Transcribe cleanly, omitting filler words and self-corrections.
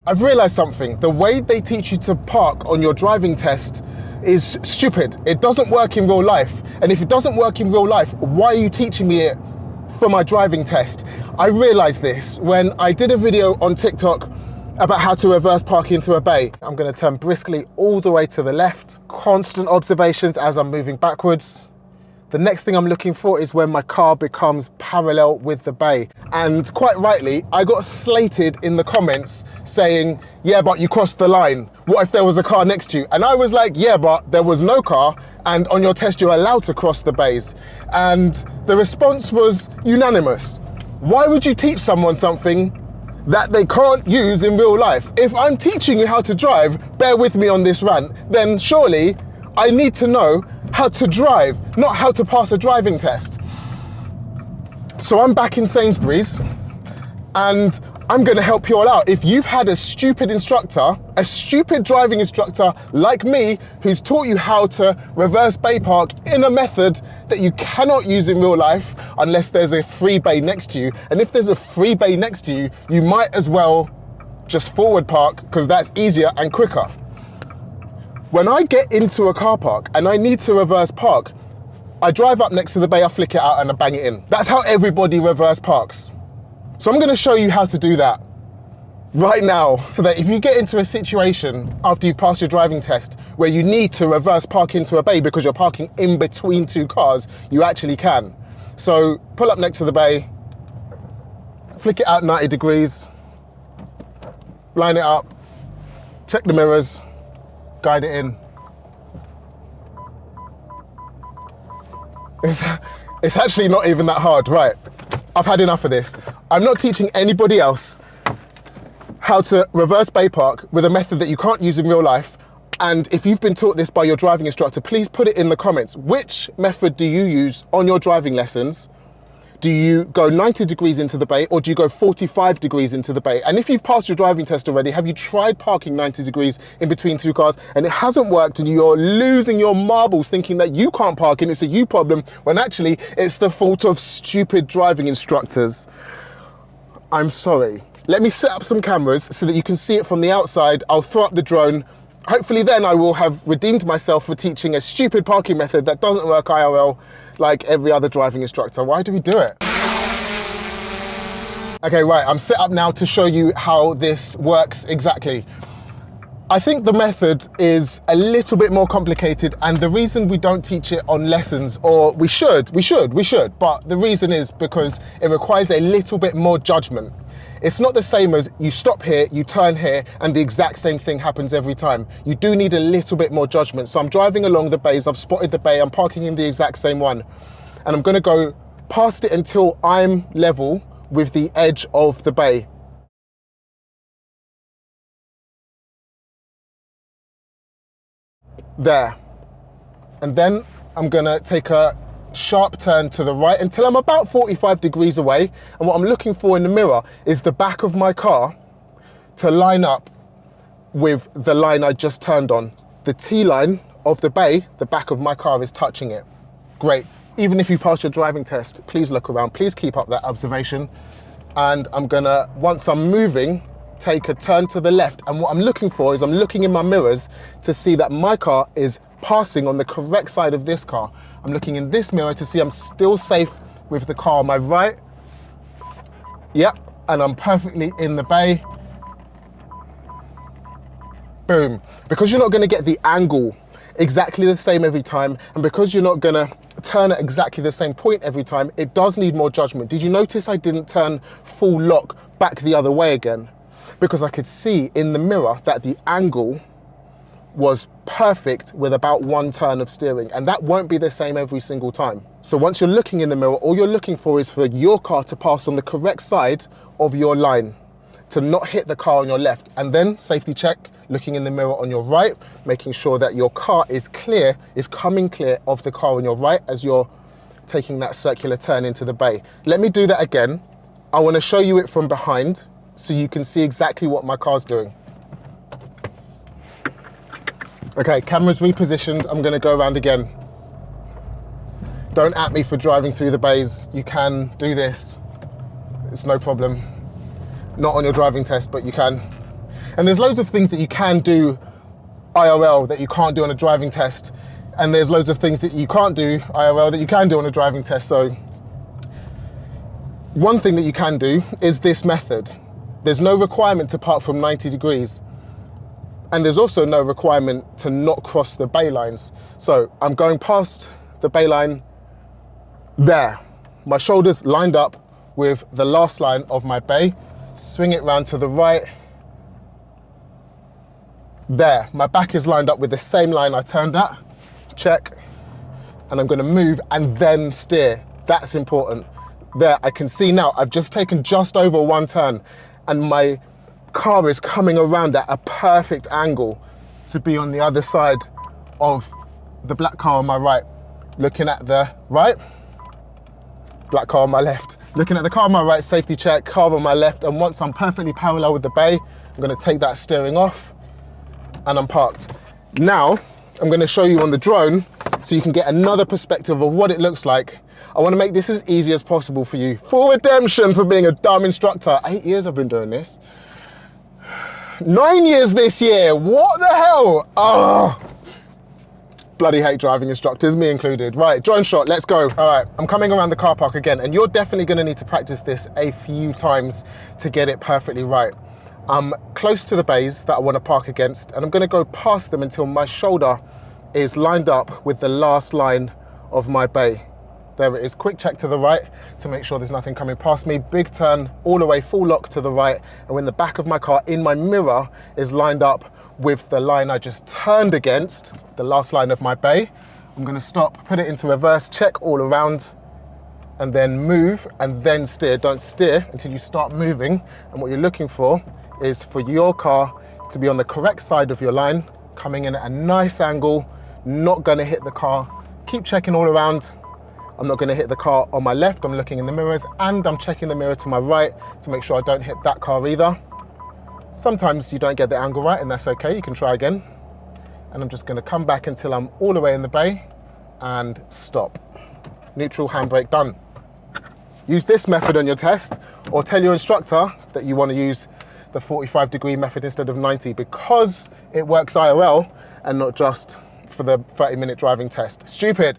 I've realised something. The way they teach you to park on your driving test is stupid. It doesn't work in real life. And if it doesn't work in real life, why are you teaching me it for my driving test? I realised this when I did a video on TikTok about how to reverse park into a bay. I'm going to turn briskly all the way to the left. Constant observations as I'm moving backwards. The next thing I'm looking for is when my car becomes parallel with the bay. And quite rightly, I got slated in the comments saying, yeah, but you crossed the line. What if there was a car next to you? And I was like, yeah, but there was no car. And on your test, you're allowed to cross the bays. And the response was unanimous. Why would you teach someone something that they can't use in real life? If I'm teaching you how to drive, bear with me on this rant, then surely I need to know how to drive, not how to pass a driving test. So I'm back in Sainsbury's and I'm going to help you all out. If you've had a stupid instructor, a stupid driving instructor like me, who's taught you how to reverse bay park in a method that you cannot use in real life unless there's a free bay next to you. And if there's a free bay next to you, you might as well just forward park because that's easier and quicker. When I get into a car park and I need to reverse park, I drive up next to the bay, I flick it out and I bang it in. That's how everybody reverse parks. So I'm going to show you how to do that right now, so that if you get into a situation after you've passed your driving test where you need to reverse park into a bay because you're parking in between two cars, you actually can. So pull up next to the bay, flick it out 90 degrees, line it up, check the mirrors, guide it in. It's actually not even that hard. Right, I've had enough of this. I'm not teaching anybody else how to reverse bay park with a method that you can't use in real life. And if you've been taught this by your driving instructor, please put it in the comments. Which method do you use on your driving lessons? Do you go 90 degrees into the bay or do you go 45 degrees into the bay? And if you've passed your driving test already, have you tried parking 90 degrees in between two cars and it hasn't worked and you're losing your marbles thinking that you can't park and it's a you problem, when actually it's the fault of stupid driving instructors? I'm sorry. Let me set up some cameras so that you can see it from the outside. I'll throw up the drone. Hopefully then I will have redeemed myself for teaching a stupid parking method that doesn't work IRL like every other driving instructor. Why do we do it? Okay, right, I'm set up now to show you how this works exactly. I think the method is a little bit more complicated, and the reason we don't teach it on lessons, or we should, but the reason is because it requires a little bit more judgment. It's not the same as you stop here, you turn here, and the exact same thing happens every time. You do need a little bit more judgment. So I'm driving along the bays, I've spotted the bay, I'm parking in the exact same one, and I'm gonna go past it until I'm level with the edge of the bay. There. And then I'm gonna take a sharp turn to the right until I'm about 45 degrees away. And what I'm looking for in the mirror is the back of my car to line up with the line I just turned on. The T-line of the bay, the back of my car is touching it. Great. Even if you pass your driving test, please look around, please keep up that observation. And I'm gonna, once I'm moving, take a turn to the left. And what I'm looking for is I'm looking in my mirrors to see that my car is passing on the correct side of this car. I'm looking in this mirror to see I'm still safe with the car on my right. Yep, and I'm perfectly in the bay. Boom. Because you're not gonna get the angle exactly the same every time, and because you're not gonna turn at exactly the same point every time, it does need more judgment. Did you notice I didn't turn full lock back the other way again? Because I could see in the mirror that the angle was perfect with about one turn of steering, and that won't be the same every single time. So once you're looking in the mirror, all you're looking for is for your car to pass on the correct side of your line, to not hit the car on your left, and then safety check, looking in the mirror on your right, making sure that your car is clear, is coming clear of the car on your right as you're taking that circular turn into the bay. Let me do that again. I want to show you it from behind so you can see exactly what my car's doing. Okay, camera's repositioned. I'm gonna go around again. Don't at me for driving through the bays. You can do this. It's no problem. Not on your driving test, but you can. And there's loads of things that you can do IRL that you can't do on a driving test. And there's loads of things that you can't do IRL that you can do on a driving test. So one thing that you can do is this method. There's no requirement to park from 90 degrees. And there's also no requirement to not cross the bay lines. So I'm going past the bay line there. My shoulders lined up with the last line of my bay. Swing it round to the right. There, my back is lined up with the same line I turned at. Check. And I'm gonna move and then steer. That's important. There, I can see now, I've just taken just over one turn and my car is coming around at a perfect angle to be on the other side of the black car on my right. Looking at the right, black car on my left. Looking at the car on my right, safety check, car on my left, and once I'm perfectly parallel with the bay, I'm gonna take that steering off and I'm parked. Now, I'm gonna show you on the drone so you can get another perspective of what it looks like. I wanna make this as easy as possible for you. For redemption for being a dumb instructor. 8 years I've been doing this. 9 years this year, what the hell? Oh, bloody hate driving instructors, me included. Right, drone shot, let's go. All right, I'm coming around the car park again, and you're definitely gonna need to practice this a few times to get it perfectly right. I'm close to the bays that I wanna park against, and I'm gonna go past them until my shoulder is lined up with the last line of my bay. There it is, quick check to the right to make sure there's nothing coming past me. Big turn, all the way, full lock to the right. And when the back of my car in my mirror is lined up with the line I just turned against, the last line of my bay, I'm gonna stop, put it into reverse, check all around, and then move, and then steer. Don't steer until you start moving. And what you're looking for is for your car to be on the correct side of your line, coming in at a nice angle, not gonna hit the car. Keep checking all around. I'm not gonna hit the car on my left, I'm looking in the mirrors, and I'm checking the mirror to my right to make sure I don't hit that car either. Sometimes you don't get the angle right, and that's okay, you can try again. And I'm just gonna come back until I'm all the way in the bay and stop. Neutral handbrake done. Use this method on your test, or tell your instructor that you wanna use the 45-degree method instead of 90 because it works IRL and not just for the 30-minute driving test. Stupid.